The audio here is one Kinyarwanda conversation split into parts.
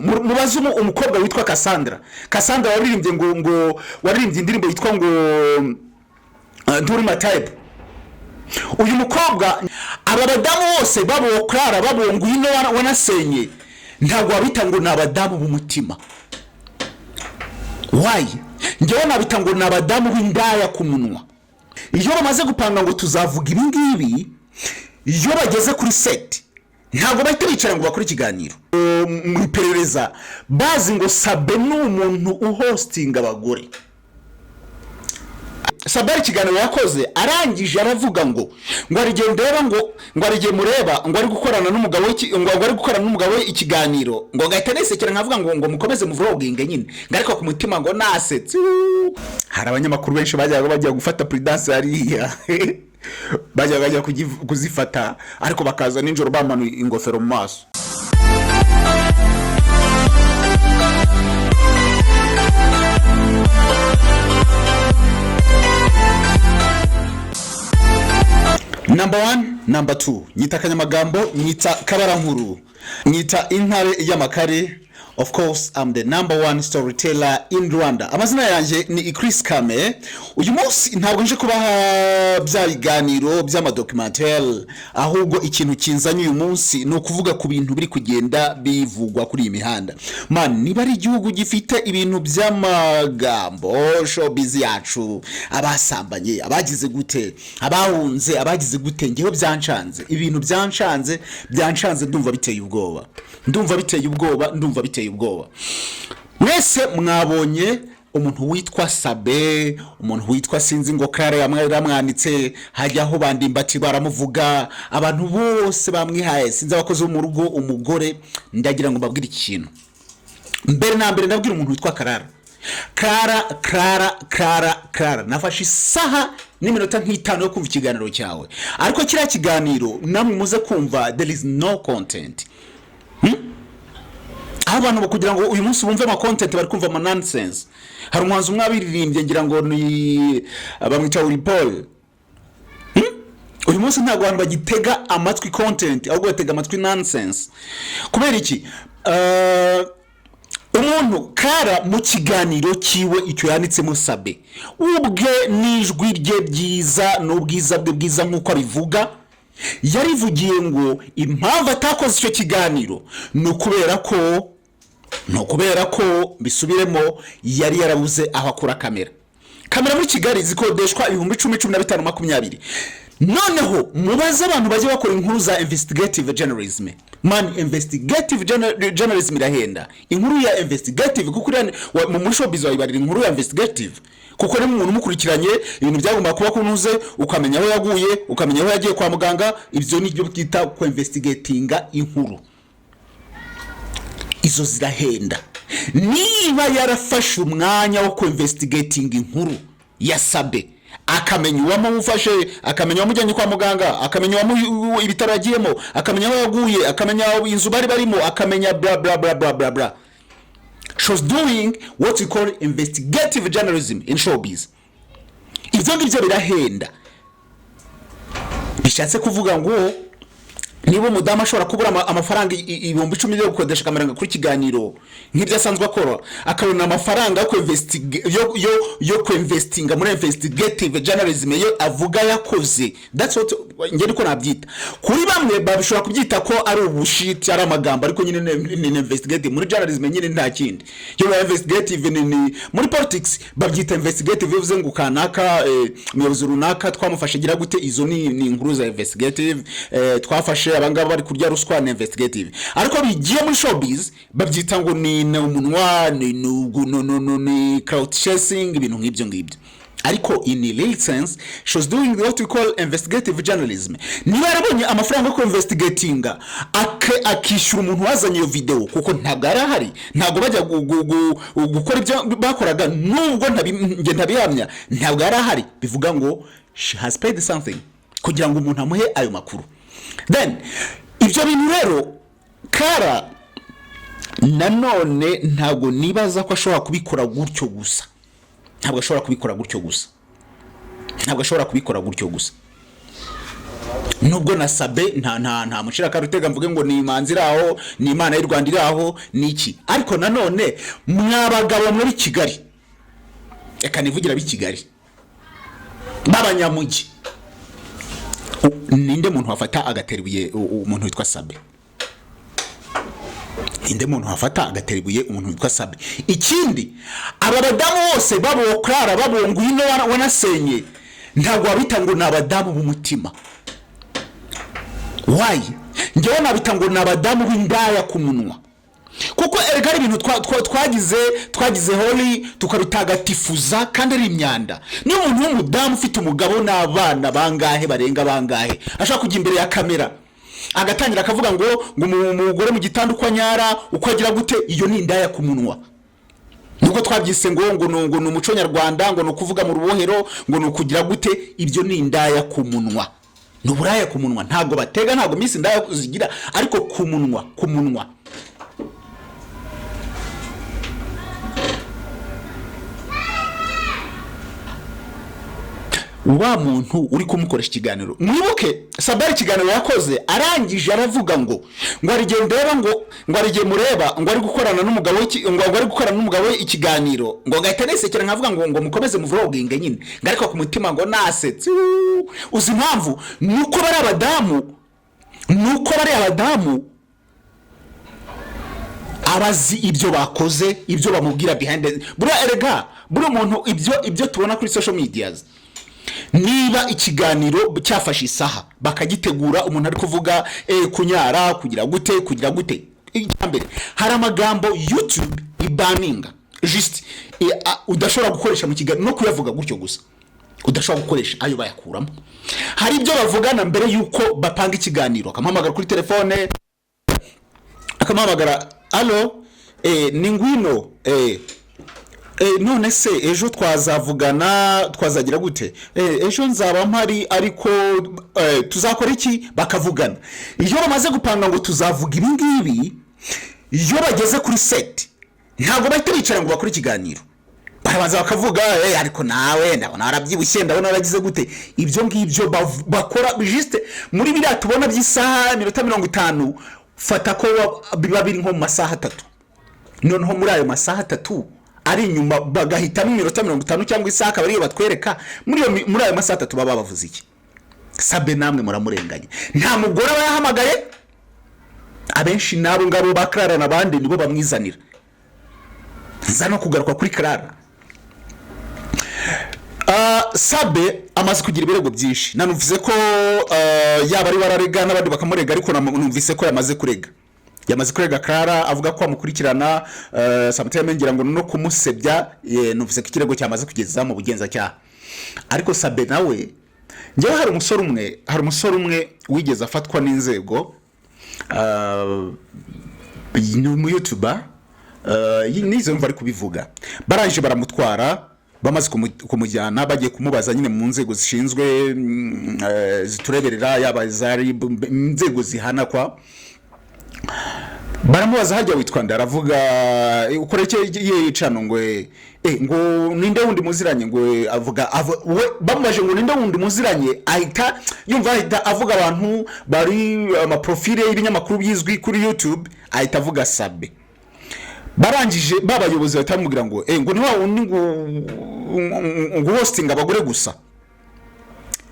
mubaze umukobwa witwa Cassandra waririmbye ngo waririmbye indirimbo yitwa ngo Nduri Matabe. Uyu mukobwa aba badamu bose babo Clara babo Ngwino wanasenye ntabwo wabita ngo nabadamu b'umutima. Why? Ngewe nabita ngo nabadamu b'indaya ku munwa. Iyo bamaze gupanga ngo tuzavuga ibi ngibi, iyo bageze kuri set ntabwo bahita bicara ngo bakore ikiganiro mu iperereza bazi ngo SABIN ni umuntu uhostinga abagore. SABIN ikiganiro yakoze arangije aravuga ngo arigendera ngo arigiye mureba ngo ari gukorana n'umugabo ngo ari gukorana n'umugabo ikiganiro ngo gahita nesekera nkavuga ngo mukomeze mu vlogging nyine ngariko ku mutima ngo nasetse. Hari abanyamakuru benshi bajya gufata prudence hariya bajya kuzifata ariko bakaza ninjoro bamanu ingofero mu maso. Number 1, number 2, nyita kanyamagambo, nyita kabara nkuru, nyita intare y'amakare. Of course, I'm the #1 storyteller in Rwanda. Amazina yanjye ni Chris Kame. Uyu munsi ntabwo nje kubaha bya biganiro by'amadocumentaire, ahubwo ikintu kinzanye uyu munsi no kuvuga ku bintu biri kugenda bivugwa kuri iyi mihanda. Man, niba ari igihugu gifite ibintu by'amagambo, showbiz yacu, abasambanye, abagize gute, abahunze, abagize gute, ngewe byancanze. Ibintu byancanze ndumva biteye ubwoba. Ndumva biteye ubwoba. Mwese mwabonye umuntu witwa SABIN, umuntu witwa sinzi ngo Clara yamwanditse hajyaho bandimbati baramuvuga, abantu bose bamwihaye sinzi abakozi mu rugo umugore. Ndagira ngo mbabwire ikintu mbere na mbere, ndabwira umuntu witwa Clara nafashe isaha n'iminota nk'itanu yo kumva ikiganiro cyawe, ariko kiriya kiganiro namwe muze kumva there is no content. Abantu bakugira ngo uyu munsi bumve ama content bari kumva ama nonsense. Hari umuhanzi umwe abiririmbye ngira ngo ni bamwita Paul. Uyu munsi ntabwo abantu bagitega amatwi content ahubwo batega amatwi nonsense. Kubera iki? Umuntu Clara mu kiganiro kiwe icyo yanditsemo SABIN ubwe nijwi rye byiza n'ubwiza bwe bwiza nkuko abivuga, yarivugiye ngo impamvu atakoze icyo kiganiro no kubera ko bisubiremo yari yarabuze aho akura kamera muri Kigali zikodeshwa 10,15,20. Noneho mubaze abantu baje bakora inkuru za investigative journalism. Man, investigative journalism irahenda. Inkuru ya investigative kuko mu showbiz wayibarira inkuru ya investigative kuko ni umuntu mukurikiranye ibintu byagomba kuba kunuze, ukamenya aho yaguye, ukamenya aho yagiye kwa muganga. Ibyo ni byo twita ku investigatinga inkuru. Izo zirahenda. Niba yarafashe umwanya wo ku investigating inkuru ya SABIN, akamenya uwamufashe, akamenya uwamujyanye kwa muganga, akamenya ibitaragiyemo, akamenya aho yaguye, akamenya inzu bari barimo, akamenya bla bla bla bla bla bla. She's doing what we call investigative journalism in showbiz. Ibyo ngibyo birahenda. Bishatse kuvuga ngo niba umudamu ashobora kubura amafaranga 10,000 yo gukodesha kamera kuri kiganiro nk'ibyo asanzwe akora, akabona amafaranga yo investinga muri investigative journalism yo avuga yakoze. That's what ngeri ko nabyita. Kuri bamwe babishobora kubyita ko ari ubushit, ari amagambo, ariko nyine ni investigative muri journalism nyine nta kindi. Yo investigative ni muri politics babyita investigative, bivuze ngo kanaka umuyobozi runaka twamufashe gira gute. Izo ni inkuru za investigative. Twafashe abangaba bari kurya ruswa na investigative. Ariko bigiye muri showbiz babyita ngo ni umunwa, ni crowd chasing, ibintu nk'ibyo ngibyo. Ariko in a real sense she's doing what we call investigative journalism. Niba yarabonye amafaranga yo investigatinga akishyura umuntu wazanye iyo video kuko ntabwo arahari, ntabwo bajya gukora ibyo bakoraga, nubwo ntabihamya, ntabwo arahari, bivuga ngo she has paid something kugira ngo umuntu amuhe ayo makuru. Then ibyo bintu rero Clara nanone ntabwo nibaza ko ashobora kubikora gutyo gusa. Ntabwo ashobora kubikora gutyo gusa. nubwo na Sabe nta mushira karutega mvuge ngo ni imanzi raho ni Imana y'u Rwanda iraho niki, ariko nanone mwabagabo muri Kigali, eka nivugira bi Kigali babanyamugi, ninde muntu wafata agateribuye umuntu witwa Sabe? Ninde muntu wafata agateribuye umuntu witwa Sabe? Ikindi aba badamu bose babo Clara babo Ngwino wanasenye ntabwo wabita ngo nabadamu b'umutima. Why? Ngewe nabita ngo nabadamu b'indaya ku munwa, kuko erega ibintu twagize holy tukabitagatifuza kandi ari imyanda. Ni umuntu w'umudamu ufite umugabo n'abana bangahe barenga bangahe ashaka kujya imbere ya kamera agatangira akavuga ngo umugore mu gitanda uko anyara uko agira gute, iyo ni indaya ku munwa. Nuko twabyise ngo ni umuco nyarwanda, ngo nukuvuga mu rubohero, ngo nukugira gute, ibyo ni indaya ku munwa. Nuburaya ku munwa, ntago batega, ntago misi indaya kuzigira, ariko ku munwa. Wa muntu uri kumukoresha ikiganiro, mwibuke Sabari ikiganiro yakoze arangije aravuga ngo arigendera ngo arige mureba ngo ari gukorana n'umugabo ngo ari gukorana n'umugabo ikiganiro, ngo gahita nesekera nkavuga ngo mukomeze mu vlogging nyine, ngariko ku mutima ngo nasetse. Uzi impamvu nuko bari abadamu abazi ibyo bakoze, ibyo bamubwira behind bura erega buri muntu ibyo tubona kuri social medias. Niba ikiganiro cyafashe isaha bakagitegura umuntu ari kuvuga kunyara kugira gute icyambere hari amagambo YouTube ibaninga just udashobora gukoresha mu kiganiro no kuyavuga gutyo gusa, udashobora gukoresha ayo bayakuramo. Hari ibyo bavugana mbere yuko bapanga ikiganiro, akamuhamagara kuri telefone, akamuhamagara allo ni Ngwino none se ejo twazavugana twazagira gute, ejo nzaba mpari ariko tuzakora iki, bakavugana. Iyo bamaze gupanga ngo tuzavuga ibi ngibi, iyo bageze kuri set ntago bahita bicara ngo bakore ikiganiro, barabanza bakavuga ariko nawe ndabona arabyibushye, ndabona aragize gute. Ibyo ngibyo bakora juste muri biriya tubona by'isaha minota 50, fata ko biba biri nko mu masaha 3, noneho muri ayo masaha 3 ari nyuma bagahitamo iminota 50 cyangwa isaha kabari batwereka muri ayo masaha 3 baba bavuze iki. Sabe namwe muramurenganye, nta mugore bayahamagaye, abenshi nabo ngabo ba Clara nabandi nibo bamwizanira. Nzano kugaruka kuri Clara, Sabe amaze kugira ibirego byinshi, nanumvise ko yaba ari wararega n'abandi bakamurega, ariko numvise ko yamaze kurega Clara avuga ko amukurikirana sometimes ngira ngo no kumusebya, numvise ko ikirego cyamaze kugeza mu bugenzacyaha. Ariko Sabe nawe ngewe hari umusore umwe wigeze afatwa n'inzego mu YouTuber, nizo mva ari kubivuga, barangije baramutwara, bamaze kumujyana bagiye kumubaza nyine mu nzego zishinzwe zitureberera, yaba zari inzego zihana kwa. Baramubaza hajya witwa nda, aravuga ukoreke yicano ngo ngo ninde wundi muziranye, ngo avuga bamubaje ngo ninde wundi muziranye, ahita yumva ahita avuga abantu bari ama profile y'ibinyamakuru byizwi kuri YouTube, ahita avuga Sabe. Barangije babayobozi batamubwira ngo ngo ni wa wundi ngo hosting abagore gusa.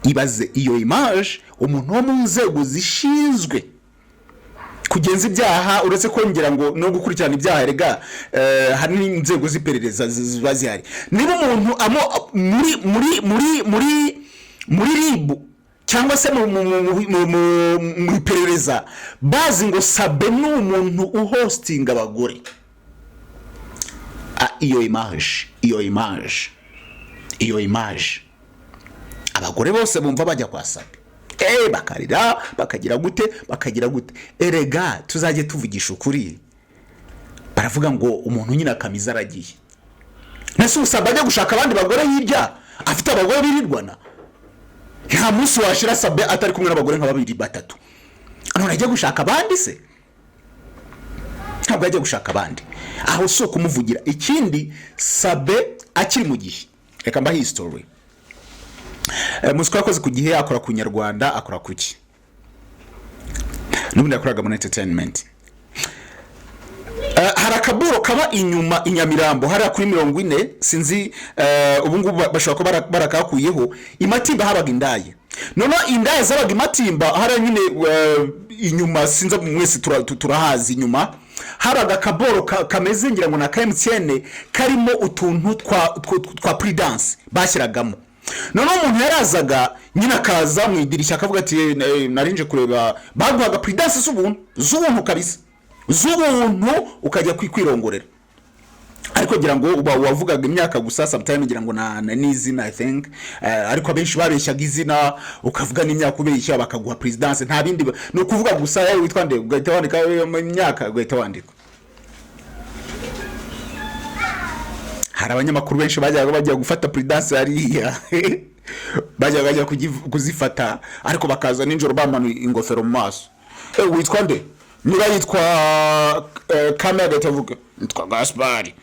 Ibaze iyo image umuntu wo mu nzego zishinzwe kugenza ibyaha, uretse kongera ngo no gukurikirana ibyaha rega hari n'inzego ziperereza zibazihari. Niba umuntu muri ribu cyangwa se mu iperereza bazi ngo Sabe ni umuntu uhostinga abagore, iyo image abagore bose bumva bajya kwa Sabe, bakarira bakagira gute. Erega tuzajye tuvugisha ukuri, baravuga ngo umuntu nyina kamiza aragiye. Nase Sabe ajya gushaka abandi bagore hirya, afite abagore birirwana. Nta munsi washira Sabe atari kumwe n'abagore nka 2-3. None ajya gushaka abandi se? Ntabwo ajya gushaka abandi, aho so kumuvugira. Ikindi Sabe akiri mu gihe, reka mba history. Musiko yakoze ku gihe akora ku Nyarwanda, akora kuki n'ubundi yakoraga muri entertainment. Hari akaburo kaba inyuma inyamirambo hari kuri 40 sinzi ubu ngubu bashobora ko barakakuyeho imatimba habaga indaye none indaye zabaga imatimba hari nyine inyuma sinza mwese turahazi inyuma habaga akaburo kameze ngira ngo na KMTN karimo utuntu twa pre-dance bashyiragamo none umuntu yarazaga nyine akaza mu idirishya akavuga ati narinje kureba baguhaga pre-dance z'ubuntu kabisa z'ubuntu ukajya kwirongorera ariko ngira ngo wavugaga imyaka gusa sometimes ngira ngo na n'izina I think ariko abenshi babeshyaga izina ukavuga n'imyaka ubeshya bakaguha presidence nta bindi no kuvuga gusa yewe witwa nde ugahita wandika imyaka ugahita wandika. Hari abanyamakuru benshi bajya gufata presidence hariya bajya kuzifata ariko bakaza ninjoro bamanu ingofero mu maso witwa nde niba yitwa kamera gatavuga nitwa Gaspari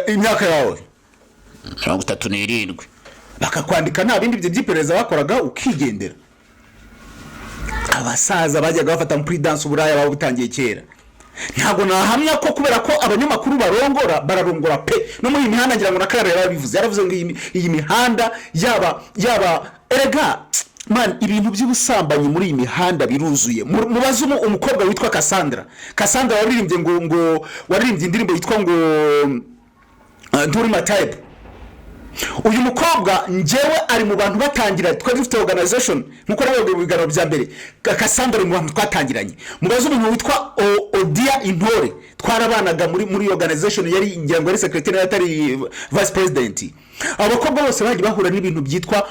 imyaka yawe 37 bakakwandika nta bindi by'iperereza bakoraga ukigendera. Abasaza bajyaga bafata mu pre-dance uburaya babutangiye kera ntago nahamya ko kubera ko abanyamakuru bararongora pe no muri imihanda ngira ngo nakarara yaravuze ngo iyi mihanda yaba erega man ibintu by'ubusambanyi muri iyi mihanda biruzuye. Mubaze umukobwa witwa Cassandra waririmbye ngo waririmbye indirimbo yitwa ngo Nduri Mataib. Uyu mukobwa njewe ari mu bantu batangira twari dufite organization nkuko rero bigaro bya mbere Cassandra mu bantu twatangiranye. Mubaze umuntu witwa Odia Intore twarabanaga muri organization yari ngira ngo ari secretary atari vice president. Abakobwa bose bagiye bahura n'ibintu byitwa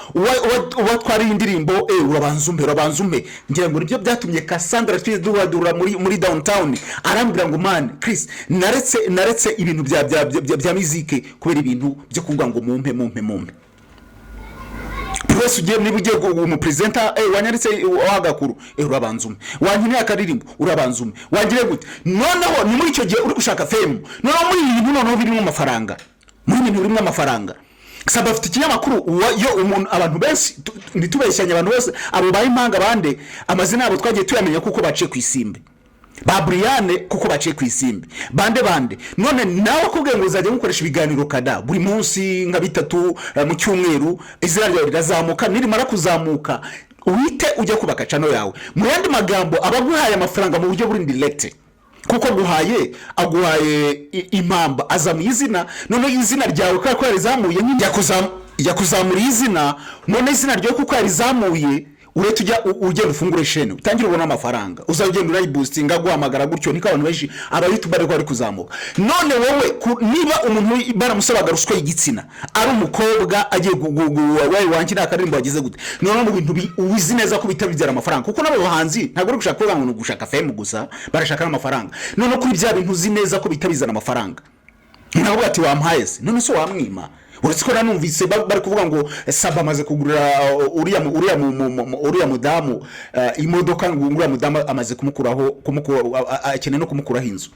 twari indirimbo urabanzume ngira ngo nibyo byatumye Cassandra twiduradura muri downtown arambira ngo man Chris naretse ibintu bya muzike kubera ibintu byo kuvuga ngo mumpe Press ugiye niba ugiye mu presenter wanyaretse wagakuru urabanzume wanyine akaririmbo urabanzume wangire gute noneho ni muri icyo gihe uri gushaka fame noneho muri ibintu noneho birimo amafaranga Saba afite ikinyamakuru yo umuntu abantu benshi nitubeshyanya abantu bose abo bayimpanga bande amazina yabo twagiye tuyamenya kuko baciye ku isimbi ba Briane kuko baciye ku isimbi bande none nawe kubwe ngo uzajya gukoresha ibiganiro kada buri munsi nka 3 mu cyumweru izina ryawe rirazamuka nirimara kuzamuka uhite ujya kubaka channel yawe mu yandi magambo abaguhaye amafaranga mu buryo buri direct kuko aguhaye impamba azamu izina none izina ryawe ko yarizamuye yakuzamura izina none izina ryo kuko yarizamuye uretse ugenda ufungure shene utangira ubona amafaranga uzagenda urayiboostinga guhamagara gutyo niko abantu benshi aba YouTuber bari kuzamuka none wowe niba umuntu baramusabaga ruswa y'igitsina ari umukobwa agiye wayi wankira akarimbo wagize gute none mu bintu uwizi neza ko bitabibyara amafaranga kuko nabo bahanzi ntabwo uri gushaka kuvuga ngo gushaka fame gusa barashaka amafaranga none kuri bya bintu uzi neza ko bitabizana amafaranga ntabwo ati wampayese none so wamwima uretse ko nanumvise bari kuvuga ngo Saba amaze kugurira uriya mudamu imodoka ngo uriya mudamu amaze akeneye no kumukuraho inzu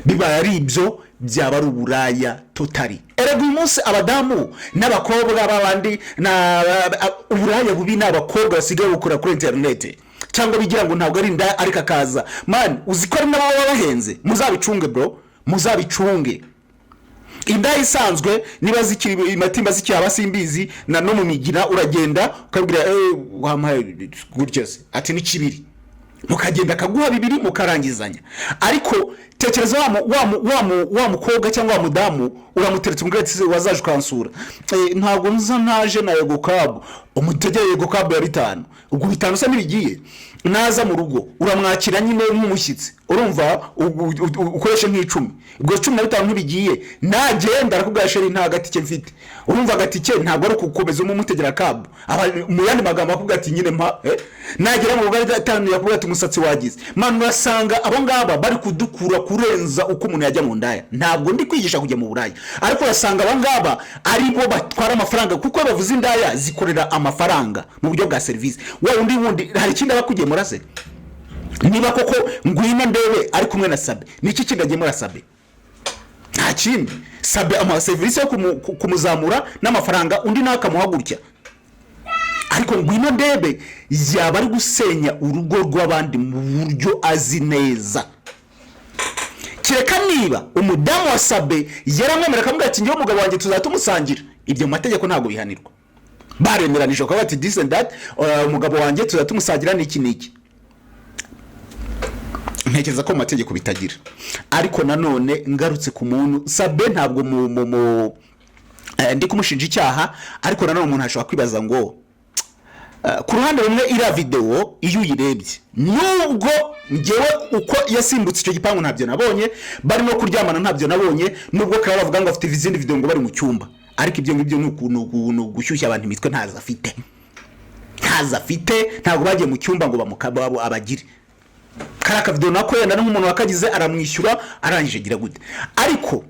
biba ari ibyo byaba ari uburaya totally. Erega uyu munsi abadamu n'abakobwa babandi na uburaya bubi n'abakobwa basigaye gukora kuri internet cyangwa bigira ngo ntabwo ari nda ariko akaza man uzikora n'abo bahenze muzabicunge bro muzabicunge. Inda isanzwe niba zikiri imatimba zikiri abasimbizi na no mu migira uragenda ukabwira wamaye gutyaze ati ni kibiri mukagenda akaguha bibiri mukarangizanya ariko tekereza wa mukobwa cyangwa wa mudamu uramuteretse umugati wazaje ukansura ntabwo nza naje na Yego Club umutegeye Yego Club ya 5 ubwo 5 se nibigiye naza mu rugo uramwakira nyine nk'umushyitsi urumva ukoresha nk'icumi ubwo 15 ntibigiye nagenda arakubwira sheri nta gatike mfite urumva gatike ntabwo ari kukomeza umutegera Club mu yandi magambo akubwira ati nyine mpa nagera mu bugari 5 yakubwira ati umusatsi wagize man urasanga abo ngaba bari kudukura kurenza uko umuntu yajya mu ndaya ntabwo ndi kwigisha kujya mu burayi ariko urasanga abo ngaba ari bo batwara amafaranga kuko bavuze indaya zikorera amafaranga mu buryo bwa service wewe undi hari ikindi abakugiye murase niba koko ngwino ndebe ari kumwe na Sabe niki kindagiye muri Sabe nta kindi Sabe ama service yo kumuzamura n'amafaranga undi nakamuhagurukya ariko NGWINONDEBE yaba ari gusenya urugo rw'abandi mu buryo azi neza. Kireka niba umudamu wa Sabe yaramwemera akamubwira ati ngiye umugabo wanjye tuzatumusangira, ibyo mu mategeko ntabwo bihanirwa. Baremeranije ko bati this and that, umugabo wanjye tuzatumusangira niki niki. Ntekereza ko mu mategeko bitagira. Ariko nanone ngarutse ku muntu Sabe ntabwo ndi kumushinja icyaha, ariko nanone umuntu ashobora kwibaza ngo ku ruhande rumwe ira video iyo uyirebye nubwo ngewe uko yasimbutse icyo gipangu ntabyo nabonye, bari no kuryamana ntabyo nabonye, nubwo kare bavuga ngo afite izindi video ngo bari mu cyumba, ariko ibyo ngibyo ni gushyushya abantu imitwe ntaza afite ntabwo bagiye mu cyumba ngo bamukabo abagire karaka video nako yenda n'umuntu wakagize aramwishyura arangije gira gute. Ariko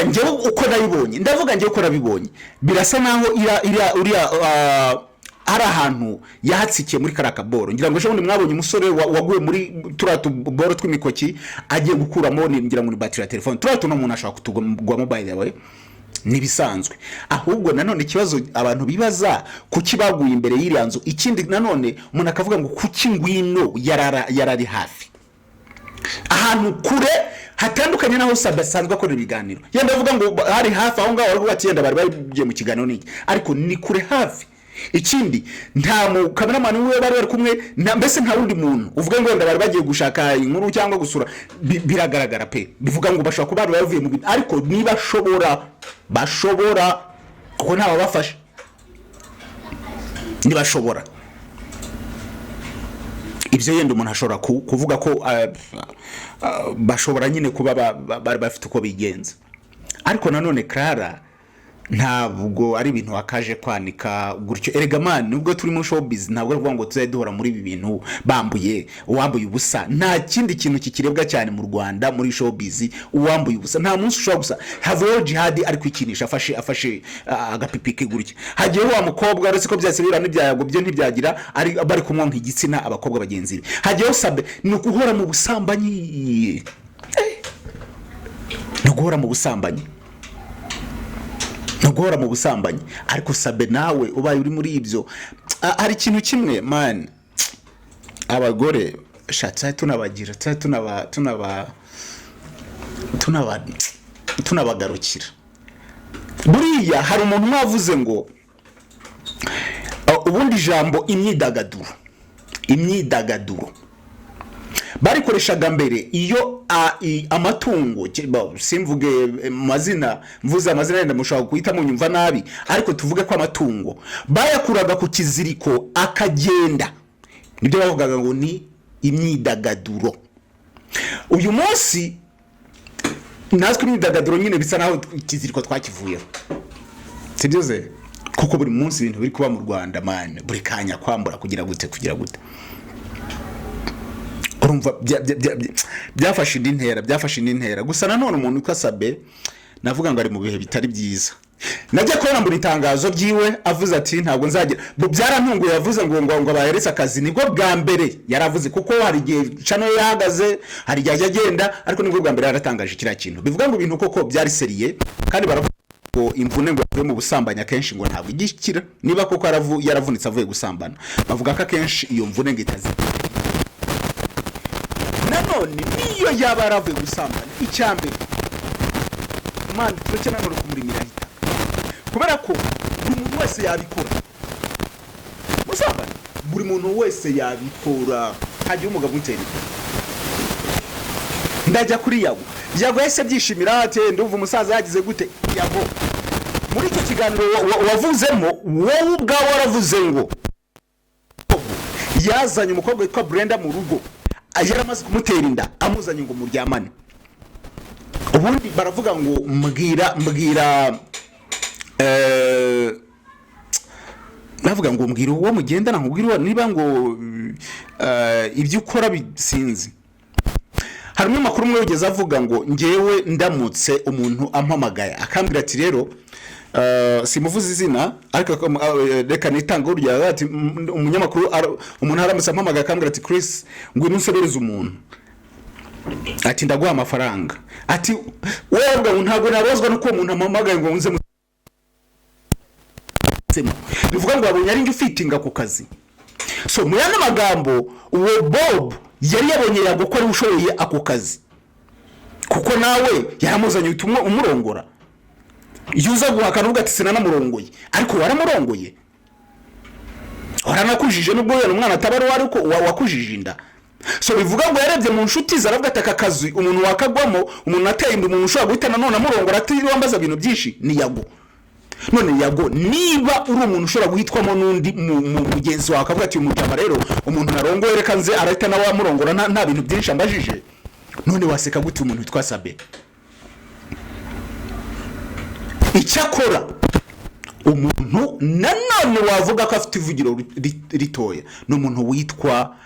ngewe uko nabibonye ndavuga ngewe uko nabibonye birasa naho uriya hari ahantu yahatsikiye muri karaka boro, ngira ngo ejo bundi mwabonye umusore waguye muri turatu boro tw'imikoki agiye gukuramo ngira ngo ni battery ya telefone. Turatu no umuntu ashaka kutugwamo by the way nibisanzwe, ahubwo nanone ikibazo abantu bibaza kuki baguye imbere y'iriya nzu. Ikindi nanone umuntu akavuga ngo kuki Ngwino yarari hafi ahantu kure hatandukanye naho Sabe asanzwe akora ibiganiro. Yenda avuga ngo hari hafi aho ngaho ariko batiyenda bari bagiye mu kiganiro niki, ariko ni kure hafi. Ikindi nta mu cameraman we bari kumwe, mbese nta wundi muntu uvuga ngo wenda bari bagiye gushaka inkuru cyangwa gusura, biragaragara pe bivuga ngo bashaka kuba bavuye mu bintu, ariko niba bashobora kuko ntawe bafashe, ntibashobora ibyo yenda umuntu ashobora kuvuga ko bashobora nyine kuba bari bafite uko bigenza. Ariko nanone Clara ntabwo ari ibintu wakaje kwanika gutyo. Erega man nubwo turi mu showbiz ntabwo ari ngo tuzaduhora muri ibi bintu bambuye uwambuye ubusa. Nta kindi kintu kikirebwa cyane mu Rwanda muri showbiz uwambuye ubusa. Nta munsi ushobora gusa have jihad ari kwikinisha afashe agapipike gutya. Hagiye wa mukobwa aretse ko byasibira n'ibyago byo ntibyagira ari bari kumwonka igitsina abakobwa bagenzi be. Hagiye Sabe ni guhora mu busambanyi, no guhora mu busambanyi, guhora mu busambanyi. Ariko Sabe nawe ubaye uri muri ibyo, hari ikintu kimwe man, abagore shatse tunabagira tunabagarukira. Buriya hari umuntu mwavuze ngo ubundi jambo imyidagaduro barikoreshaga mbere iyo amatungo simvuge mazina, mvuze amazina yenda mushaka kuita mu nyumva nabi, ariko tuvuge ko amatungo bayakuraga ku kiziriko akagenda, nibyo bavugaga ngo ni imyidagaduro. Uyu munsi natwe imyidagaduro nyine bisa naho ikiziriko twakivuyeho, sibyoze kuko buri munsi ibintu biri kuba mu Rwanda man, buri kanya kwambura kugira gute urumva byafashe indi ntera. Gusa nanone umuntu uko Sabe navuga ngo ari mu bihe bitari byiza. Najya kubona mbura itangazo byiwe avuze ati ntabwo nzagira byarantunguye, yavuze ngo bayeretse akazi. Nibwo bwa mbere yaravuze kuko hari igihe channel yahagaze, hari igihe agenda, ariko nibwo bwa mbere yaratangaje kiriya kintu. Bivuga ngo ibintu koko byari seriye, kandi baravuga ngo imvune ngo yavuye mu busambanya kenshi ngo ntabwo igikira. Niba koko yaravunitse avuye gusambana, bavuga ko kenshi iyo mvune ngo itazi. Nanone niyo yaba yaravuye gusambana, icyambere man tureke nanone kumurimira hita, kubera ko buri muntu wese yabikora musambana, buri muntu wese yabikora. Hagiye umugabo utera ndajya kuri yago yese byishimira ati ndumva umusaza yagize gute. Yago muri icyo kiganiro wavuzemo wowe ubwawe waravuze ngo yazanye umukobwa witwa Brenda mu rugo, yaramaze kumutera inda, amuzanye ngo muryamane. Ubundi baravuga ngo mbwira navuga ngo mbwira uwo mugendana, nkubwira niba ngo ibyo ukora bisinzi. Hari umunyamakuru umwe wigeze avuga ngo ngewe ndamutse umuntu ampamagaye akambwira ati rero simuvuze izina ariko reka nitanga urya ati umunyamakuru umuntu aramutse ampamagaye akambwira ati Chris ngwino unsobereze umuntu, ati ndaguha amafaranga, ati wewe ngo ntabwo nabazwa nuko umuntu ampamagaye ngo unze bivuga ngo babonye ari ngifitinga ku kazi. So mu yana magambo uwo Bob yari yabonye yagukora ushoboye ako kazi, kuko nawe yaramuzanye utumwe umurongora. Yuza guhakana uvuga ati sina namurongoye, ariko waramurongoye, waranakujije nubwo yari umwana atabari ariko wakujije inda. So bivuga ngo yarebye mu nshuti zaravuga ati aka kazi umuntu wakagwamo, umuntu ateye inda, umuntu ushobora guhita nanone amurongora ati wambaza ibintu byinshi ni Yago. None Yago, niba uri umuntu ushobora guhitwamo n'undi mugenzi wawe akavuga ati uyu mutama rero umuntu narongoye reka nze arahita nawe amurongora nta bintu byinshi ambajije, none waseka gute umuntu witwa Sabe? Icyakora umuntu nanone wavuga ko afite ivugiro ritoya n'umuntu witwa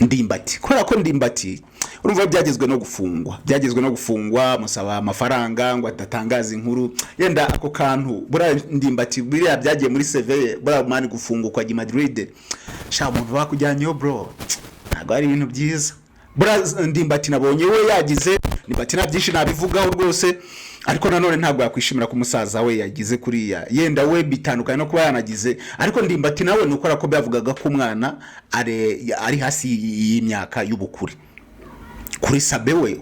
Ndimbati. Kubera ko Ndimbati urumva byagezwe no gufungwa musaba amafaranga ngo atatangaza inkuru, yenda ako kantu bura Ndimbati biriya byagiye muri CV bura mani gufungwa kwa Madrid, sha umuntu bakujyanyeho bro, ntago ari ibintu byiza. Bura Ndimbati nabonye we yagize Ndimbati nabyinshi nabivugaho rwose, ariko nanone ntabwo yakwishimira ku musaza we yagize kuriya, yenda we bitandukanye no kuba yanagize, ariko Ndimbati nawe nukora ko byavugaga ko umwana ari hasi y'imyaka y'ubukure. Kuri Sabe we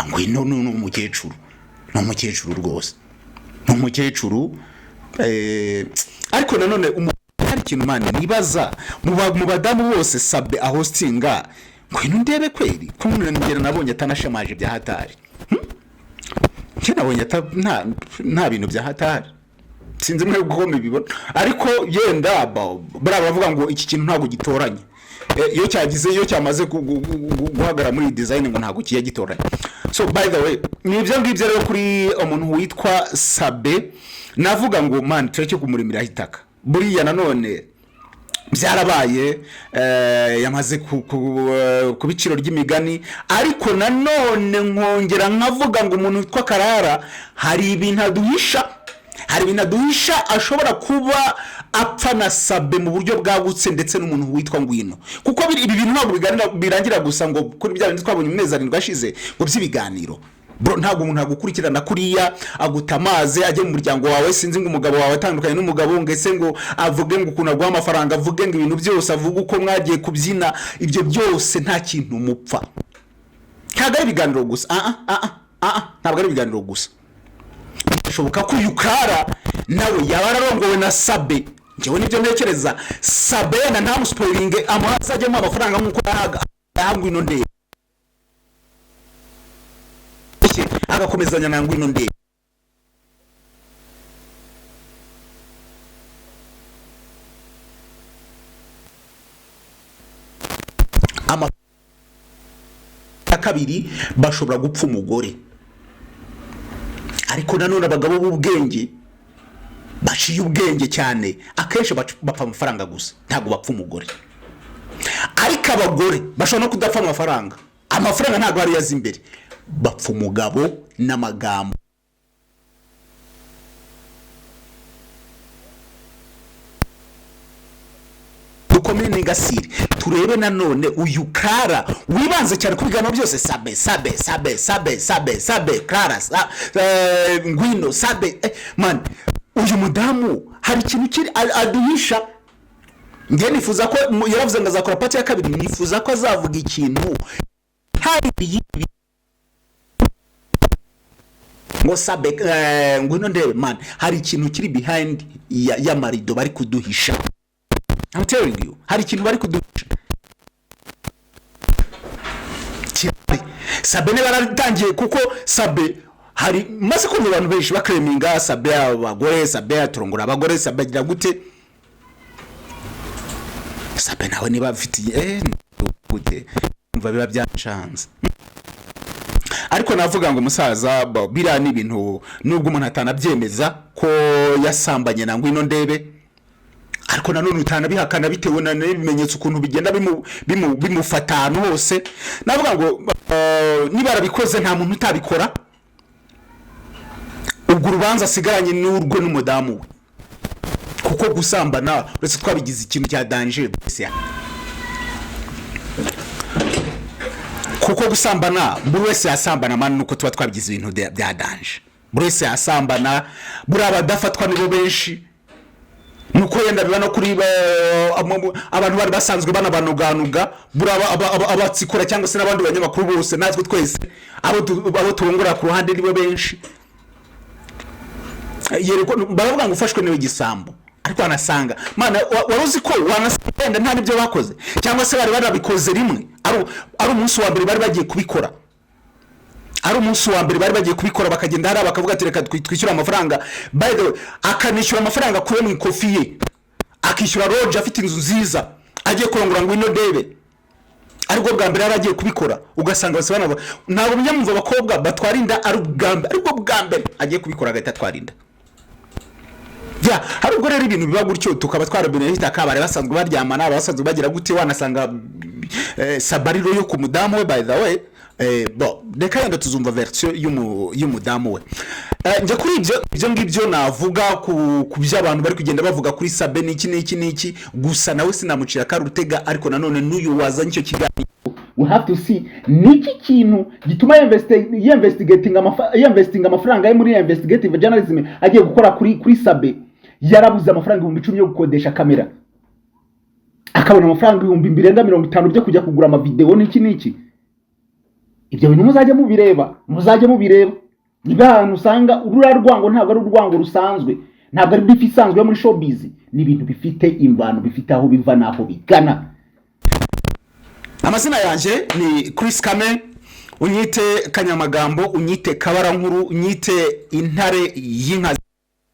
ngwino n'umukecuru, n'umukecuru rwose, n'umukecuru. Ariko nanone hari ikintu mani nibaza mu badamu bose Sabe ahostinga, ngwino ndebe kweri ko ngera nabonye atanashamaje bya hatari. Nabonye nta bintu bya hatari, sinzi mwe gukoma ibibona, ariko yenda baravuga ngo iki kintu ntago gitoranye. Iyo cyamaze guhagara muri design ngo ntago kiye gitoranye. So by the way, nibyo ngibyo rero kuri umuntu witwa Sabe, navuga ngo man tureke kumurimira hitaka. Buriya nanone byarabaye yamaze ku biciro ry'imigani, ariko nanone nkongera nkavuga ngo umuntu witwa Karara hari ibintu aduhisha ashobora kuba apfa na Sabe mu buryo bwagutse, ndetse n'umuntu witwa Ngwino, kuko ibi bintu ntabwo birangira gusa ngo kuri bya bintu twabonye mu mezi 7 ashize ngo by'ibiganiro. Bro, ntabwo umuntu agukurikirana kuriya agutamaze ajye mu muryango wawe, sinzi ngo umugabo wawe atandukanye n'umugabo ngese ngo avuge ngo ukuntu agwa amafaranga, avuge ngo ibintu byose, avuga uko mwagiye kubyina, ibyo byose nta kintu mupfa. Ntabwo ari ibiganiro gusa, ntabwo ari ibiganiro gusa. Bishoboka ko Yukara nawe yabararongowe na Sabe. Njewe nibyo ntekereza, Sabe na ntamuspoilinge amuhaza ajye mu amafaranga nkuko Ngwinondebe agakomezanya na Ngwinondebe. Kabiri bashobora gupfa umugore, ariko nanone abagabo b'ubwenge baciye ubwenge cyane akenshi bapfa amafaranga gusa, ntago bapfa umugore. Ariko abagore bashobora no kudapfa amafaranga ntago ari yazi imbere, bapfa umugabo n'amagambo. Dukomere n'ingasire turebe nanone uyu Kara wibanze cyane ku biganiro byose, Sabe Kara Ngwino Sabe man, uyu mudamu hari ikintu kiri aduhisha. Ngiye nifuza ko yaravuze ngo azakora pati ya kabiri, nifuza ko azavuga ikintu hari ngo Sabe Ngwinondebe man, hari ikintu kiri behind ya marido bari kuduhisha. I'm telling you, hari ikintu bari kuduhisha. Sabe ne baratangiye, kuko Sabe hari maze ko abantu benshi bakreminga Sabe abagore, Sabe aturongora abagore, Sabe agira gute. Sabe nawe niba bafitiye gute umva biba byanshanze. Ariko navuga ngo umusaza bira ni ibintu nubwo umuntu atanabyemeza ko yasambanye na Ngwinondebe, ariko nanone utanabihakana bitewe n'ibimenyetso ukuntu bigenda bimufatana hose. Navuga ngo niba arabikoze nta muntu utabikora, ubwo urubanza asigaranye n'urwo n'umudamu we, kuko gusambana uretse twabigize ikintu cya danger bose, kuko gusambana buri wese yasambana mani nuko tuba twabigize ibintu bya danger. buri wese yasambana, buri abadafatwa nibo benshi, nuko yenda biba no kuri abantu bari basanzwe banabanoganuga, buri abatsikura cyangwa se n'abandi banyamakuru bose, natwe twese abo turongora ku ruhande nibo benshi. Baravuga ngo ufashwe niwe gisambo, ariko anasanga mana waruzi ko wanasenda nta nibyo bakoze, cyangwa se bari barabikoze rimwe, ari umunsi wa mbere bari bagiye kubikora, bakagenda hari bakavuga ati reka twishyura amafaranga, by the way akanishyura amafaranga kure mu ikofi ye, akishyura Roger afite inzu nziza agiye kurongora NGWINONDEBE, ariko bwa mbere yaragiye kubikora, ugasanga basabana nabo munyamumva abakobwa batwarinda ariko bwa mbere agiye kubikora agahita twarinda. Hari ubwo rero ibintu biba gutyo, tukaba twarabene hita kabare basanzwe baryamana, basanzwe bagira gute, wanasanga sabariro yo ku mudamu we, by the way reka yenda tuzumva version y'umudamu we. Nje kuri ibyo ngibyo navuga ku by'abantu bari kugenda bavuga kuri Sabe n'iki gusa nawe sinamucira karutega, ariko nanone n'uyu wazanye icyo kiganiro we have to see niki kintu gituma investing amafaranga ye muri investigative journalism agiye gukora kuri Sabe. Yarabuze amafaranga 10,000 yo gukodesha kamera, akabona amafaranga 250 byo kujya kugura ama video n'iki. Ibyo bintu muzajya mubireba niba ahantu usanga ururarwango ntabwo ari urwango rusanzwe, ntabwo ari bifi isanzwe muri showbiz, ni ibintu bifite imvano, bifite aho biva naho bigana. Amazina yanje ni Chris Kame, unyite Kanyamagambo, unyite Kabara Nkuru, unyite intare y'inkazi.